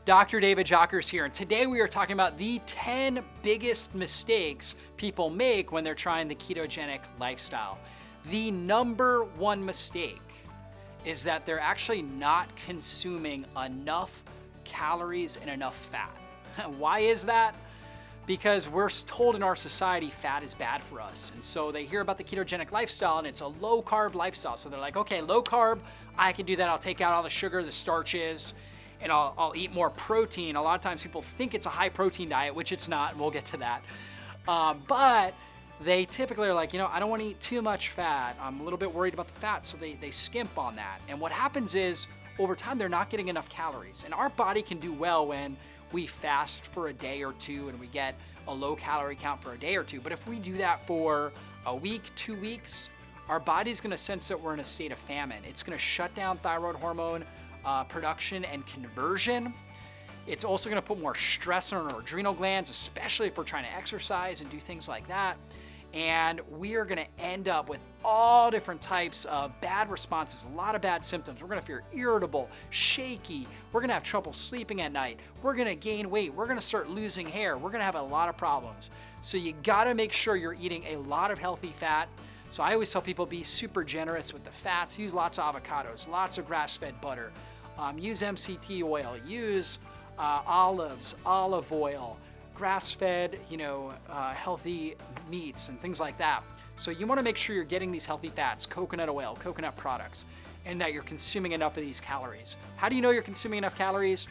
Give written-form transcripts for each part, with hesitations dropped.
Dr. David Jockers here, and today we are talking about the 10 biggest mistakes people make when they're trying the ketogenic lifestyle. The number one mistake is that they're actually not consuming enough calories and enough fat. Why is that? Because we're told in our society fat is bad for us. And so they hear about the ketogenic lifestyle and it's a low carb lifestyle. So they're like, okay, low carb, I can do that. I'll take out all the sugar, the starches, and I'll eat more protein. A lot of times people think it's a high protein diet, which it's not, and we'll get to that. But they typically are like, I don't want to eat too much fat. I'm a little bit worried about the fat, so they skimp on that. And what happens is, over time, they're not getting enough calories. And our body can do well when we fast for a day or two and we get a low calorie count for a day or two. But if we do that for a week, 2 weeks, our body's gonna sense that we're in a state of famine. It's gonna shut down thyroid hormone production and conversion. It's also gonna put more stress on our adrenal glands, especially if we're trying to exercise and do things like that. And we are gonna end up with all different types of bad responses, a lot of bad symptoms. We're gonna feel irritable, shaky. We're gonna have trouble sleeping at night. We're gonna gain weight. We're gonna start losing hair. We're gonna have a lot of problems. So you gotta make sure you're eating a lot of healthy fat. So I always tell people be super generous with the fats. Use lots of avocados, lots of grass-fed butter. Use MCT oil, use olives, olive oil, grass-fed, healthy meats and things like that. So you want to make sure you're getting these healthy fats, coconut oil, coconut products, and that you're consuming enough of these calories. How do you know you're consuming enough calories?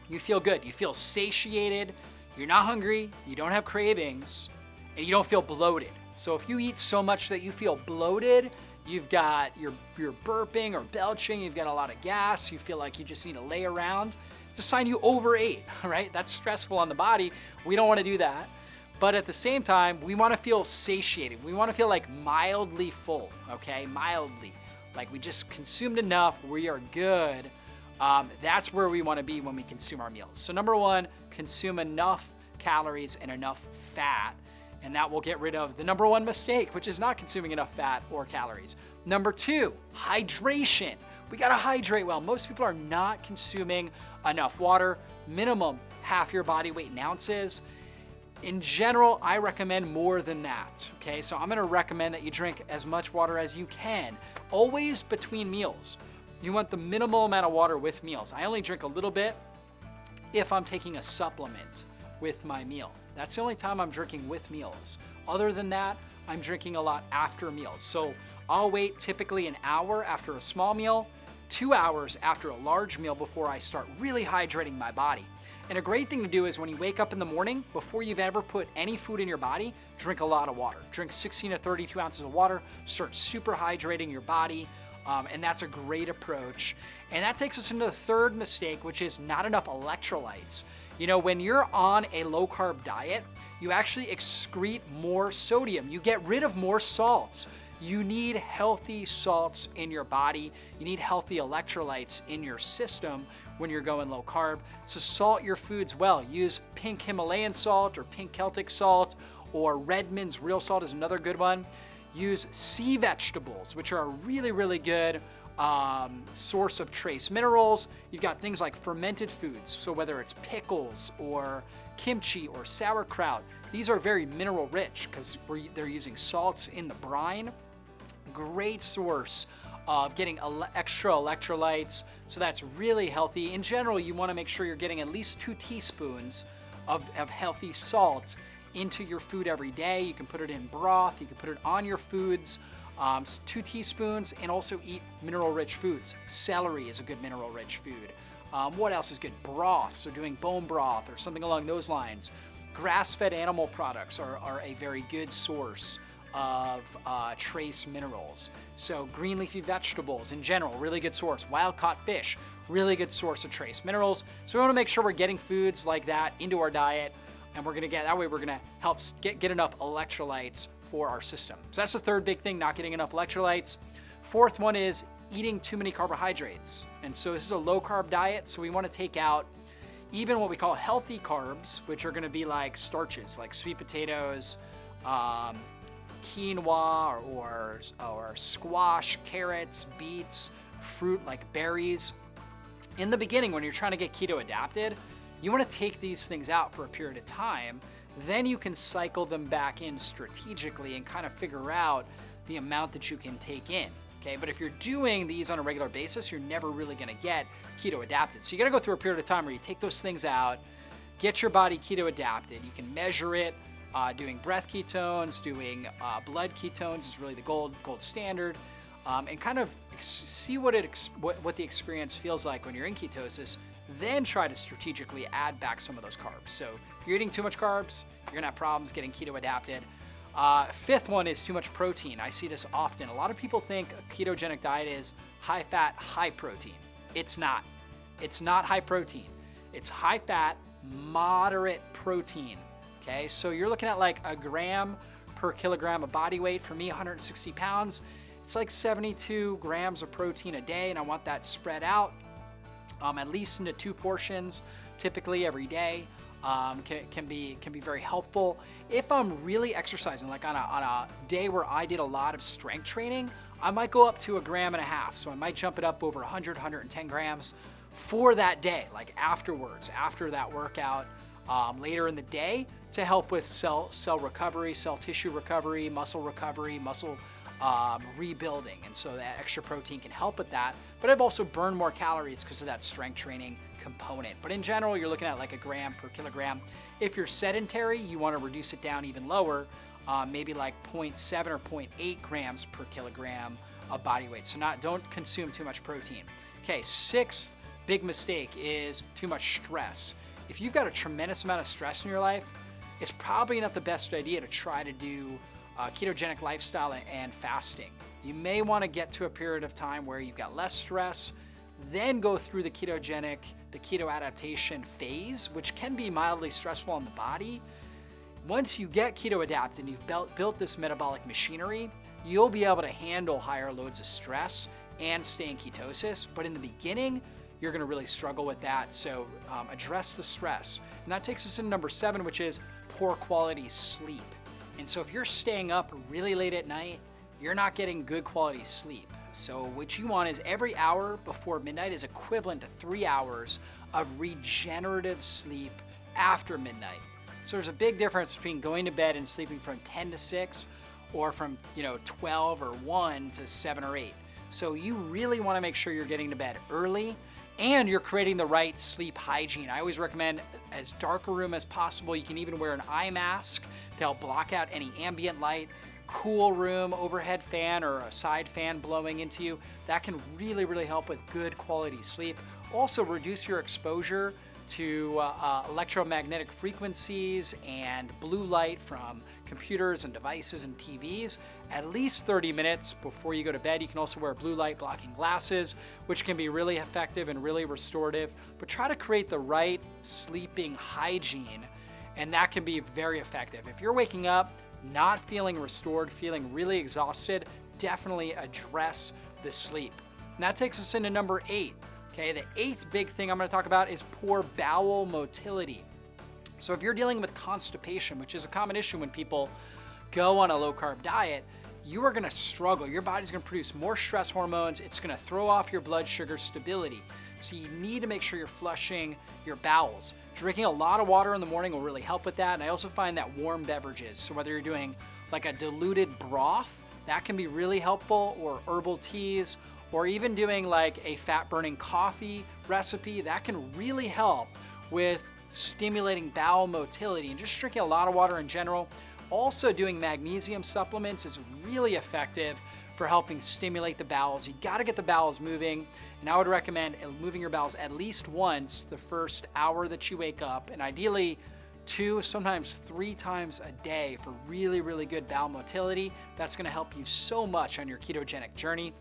You feel good. You feel satiated. You're not hungry. You don't have cravings, and you don't feel bloated. So if you eat so much that you feel bloated, you're burping or belching, you've got a lot of gas, you feel like you just need to lay around, it's a sign you overate, right? That's stressful on the body. We don't want to do that. But at the same time, we want to feel satiated. We want to feel like mildly full, okay? Mildly. Like we just consumed enough, we are good. That's where we want to be when we consume our meals. So number one, consume enough calories and enough fat. And that will get rid of the number one mistake, which is not consuming enough fat or calories. Number two, hydration. We gotta hydrate well. Most people are not consuming enough water, minimum half your body weight in ounces. In general, I recommend more than that, okay? So I'm gonna recommend that you drink as much water as you can, always between meals. You want the minimal amount of water with meals. I only drink a little bit if I'm taking a supplement with my meal. That's the only time I'm drinking with meals. Other than that, I'm drinking a lot after meals. So I'll wait typically an hour after a small meal, 2 hours after a large meal before I start really hydrating my body. And a great thing to do is when you wake up in the morning, before you've ever put any food in your body, drink a lot of water. Drink 16 to 32 ounces of water, start super hydrating your body. And that's a great approach. And that takes us into the third mistake, which is not enough electrolytes. When you're on a low carb diet, you actually excrete more sodium. You get rid of more salts. You need healthy salts in your body. You need healthy electrolytes in your system when you're going low carb. So salt your foods well. Use pink Himalayan salt or pink Celtic salt, or Redmond's real salt is another good one. Use sea vegetables, which are a really, really good source of trace minerals. You've got things like fermented foods. So whether it's pickles or kimchi or sauerkraut, these are very mineral rich because they're using salts in the brine. Great source of getting extra electrolytes. So that's really healthy. In general, you want to make sure you're getting at least 2 teaspoons of healthy salt into your food every day. You can put it in broth, you can put it on your foods, 2 teaspoons, and also eat mineral-rich foods. Celery is a good mineral-rich food. What else is good? Broth, so doing bone broth or something along those lines. Grass-fed animal products are a very good source of trace minerals. So green leafy vegetables in general, really good source. Wild-caught fish, really good source of trace minerals. So we want to make sure we're getting foods like that into our diet. And we're gonna help get enough electrolytes for our system. So that's the third big thing, not getting enough electrolytes. Fourth one is eating too many carbohydrates. And so this is a low carb diet, so we wanna take out even what we call healthy carbs, which are gonna be like starches, like sweet potatoes, quinoa, or squash, carrots, beets, fruit like berries. in the beginning, when you're trying to get keto adapted, you want to take these things out for a period of time. Then you can cycle them back in strategically and kind of figure out the amount that you can take in. Okay, but if you're doing these on a regular basis, you're never really going to get keto adapted. So you got to go through a period of time where you take those things out, get your body keto adapted. You can measure it. Doing breath ketones, doing blood ketones is really the gold standard, and kind of see what the experience feels like when you're in ketosis. Then try to strategically add back some of those carbs. So if you're eating too much carbs, you're gonna have problems getting keto adapted. Fifth one is too much protein. I see this often. A lot of people think a ketogenic diet is high fat, high protein. It's not. It's not high protein. It's high fat, moderate protein. Okay, so you're looking at like a gram per kilogram of body weight. For me, 160 pounds, it's like 72 grams of protein a day, and I want that spread out at least into 2 portions, typically every day. Can be very helpful. If I'm really exercising, like on a day where I did a lot of strength training, I might go up to 1.5 grams. So I might jump it up over 100, 110 grams for that day, like afterwards, after that workout, later in the day, to help with cell recovery, cell tissue recovery, muscle rebuilding. And so that extra protein can help with that. But I've also burned more calories because of that strength training component. But in general, you're looking at like 1 gram per kilogram. If you're sedentary, you want to reduce it down even lower, maybe like 0.7 or 0.8 grams per kilogram of body weight. So don't consume too much protein. Okay, 6th big mistake is too much stress. If you've got a tremendous amount of stress in your life, it's probably not the best idea to try to do ketogenic lifestyle and fasting. You may want to get to a period of time where you've got less stress, then go through the keto adaptation phase, which can be mildly stressful on the body. Once you get keto adapted and you've built this metabolic machinery, you'll be able to handle higher loads of stress and stay in ketosis. But in the beginning, you're going to really struggle with that. So address the stress. And that takes us into number 7, which is poor quality sleep. And so if you're staying up really late at night, you're not getting good quality sleep. So what you want is every hour before midnight is equivalent to 3 hours of regenerative sleep after midnight. So there's a big difference between going to bed and sleeping from 10 to 6 or from 12 or 1 to 7 or 8. So you really want to make sure you're getting to bed early and you're creating the right sleep hygiene. I always recommend as dark a room as possible. You can even wear an eye mask to help block out any ambient light. Cool room, overhead fan or a side fan blowing into you. That can really, really help with good quality sleep. Also reduce your exposure to electromagnetic frequencies and blue light from computers and devices and TVs at least 30 minutes before you go to bed. You can also wear blue light blocking glasses, which can be really effective and really restorative, but try to create the right sleeping hygiene, and that can be very effective. If you're waking up not feeling restored, feeling really exhausted, definitely address the sleep. And that takes us into number 8. Okay, the 8th big thing I'm going to talk about is poor bowel motility. So if you're dealing with constipation, which is a common issue when people go on a low-carb diet, you are going to struggle. Your body's going to produce more stress hormones. It's going to throw off your blood sugar stability. So you need to make sure you're flushing your bowels. Drinking a lot of water in the morning will really help with that. And I also find that warm beverages, so whether you're doing like a diluted broth, that can be really helpful, or herbal teas, or even doing like a fat-burning coffee recipe, that can really help with stimulating bowel motility. And just drinking a lot of water in general. Also doing magnesium supplements is really effective for helping stimulate the bowels. You gotta get the bowels moving, and I would recommend moving your bowels at least once the first hour that you wake up, and ideally 2, sometimes 3 times a day for really, really good bowel motility. That's gonna help you so much on your ketogenic journey.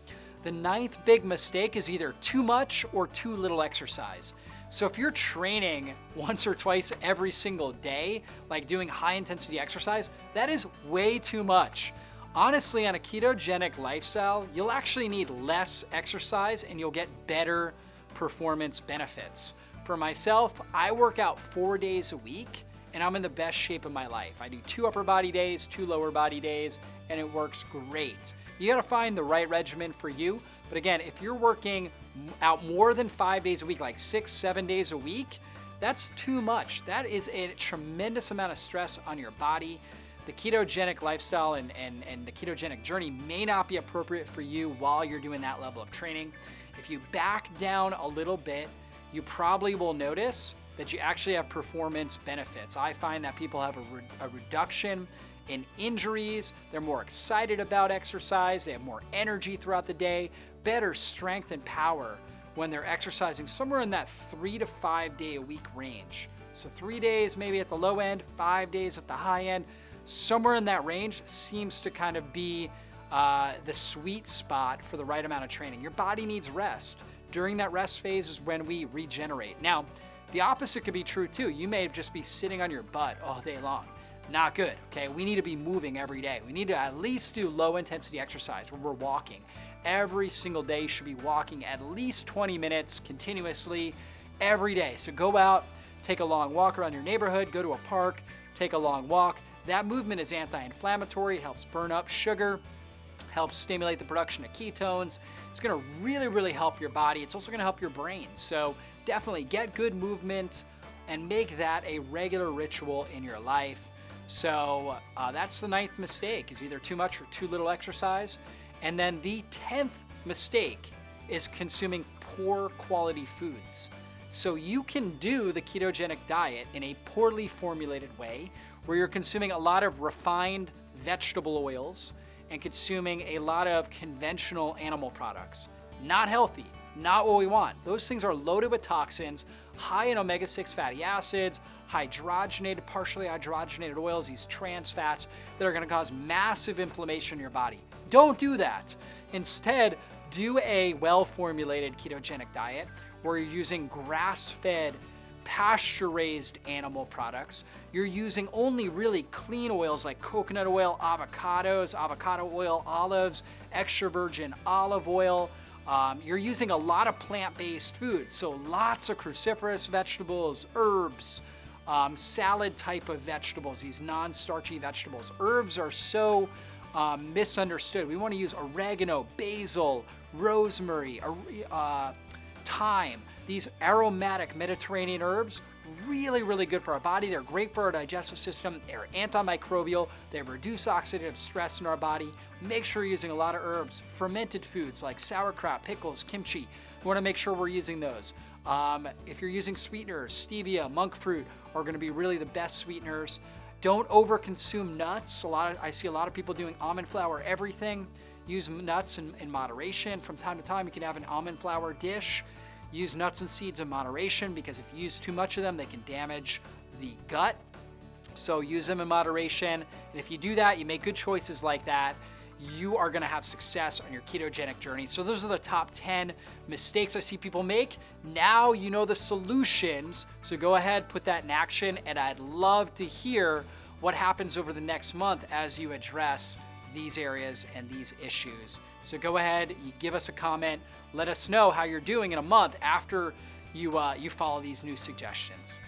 The 9th big mistake is either too much or too little exercise. So if you're training once or twice every single day, like doing high intensity exercise, that is way too much. Honestly, on a ketogenic lifestyle, you'll actually need less exercise and you'll get better performance benefits. For myself, I work out 4 days a week and I'm in the best shape of my life. I do 2 upper body days, 2 lower body days, and it works great. You gotta find the right regimen for you, But again, if you're working out more than 5 days a week, like 6, 7 days a week, that's too much. That is a tremendous amount of stress on your body. The ketogenic lifestyle and the ketogenic journey may not be appropriate for you while you're doing that level of training. If you back down a little bit, you probably will notice that you actually have performance benefits. I find that people have a reduction in injuries, they're more excited about exercise, they have more energy throughout the day, better strength and power when they're exercising somewhere in that 3 to 5 day a week range. So 3 days maybe at the low end, 5 days at the high end, somewhere in that range seems to kind of be the sweet spot for the right amount of training. Your body needs rest. During that rest phase is when we regenerate. Now, the opposite could be true too. You may just be sitting on your butt all day long. Not good, okay? We need to be moving every day. We need to at least do low intensity exercise where we're walking. Every single day you should be walking at least 20 minutes continuously every day. So go out, take a long walk around your neighborhood, go to a park, take a long walk. That movement is anti-inflammatory. It helps burn up sugar, helps stimulate the production of ketones. It's gonna really, really help your body. It's also gonna help your brain. So definitely get good movement and make that a regular ritual in your life. So that's the 9th mistake, is either too much or too little exercise. And then the 10th mistake is consuming poor quality foods. So you can do the ketogenic diet in a poorly formulated way where you're consuming a lot of refined vegetable oils and consuming a lot of conventional animal products. Not healthy, not what we want. Those things are loaded with toxins, high in omega-6 fatty acids, hydrogenated, partially hydrogenated oils, these trans fats that are gonna cause massive inflammation in your body. Don't do that. Instead, do a well-formulated ketogenic diet where you're using grass-fed, pasture-raised animal products. You're using only really clean oils like coconut oil, avocados, avocado oil, olives, extra virgin olive oil. You're using a lot of plant-based foods, so lots of cruciferous vegetables, herbs, salad type of vegetables, these non-starchy vegetables. Herbs are so misunderstood. We want to use oregano, basil, rosemary, thyme. These aromatic Mediterranean herbs, really, really good for our body. They're great for our digestive system. They're antimicrobial. They reduce oxidative stress in our body. Make sure you're using a lot of herbs. Fermented foods like sauerkraut, pickles, kimchi. We want to make sure we're using those. If you're using sweeteners, stevia, monk fruit are going to be really the best sweeteners. Don't overconsume nuts. I see a lot of people doing almond flour everything. Use nuts in moderation. From time to time, you can have an almond flour dish. Use nuts and seeds in moderation, because if you use too much of them, they can damage the gut. So use them in moderation. And if you do that, you make good choices like that, you are gonna have success on your ketogenic journey. So those are the top 10 mistakes I see people make. Now you know the solutions, so go ahead, put that in action, and I'd love to hear what happens over the next month as you address these areas and these issues. So go ahead, you give us a comment, let us know how you're doing in a month after you follow these new suggestions.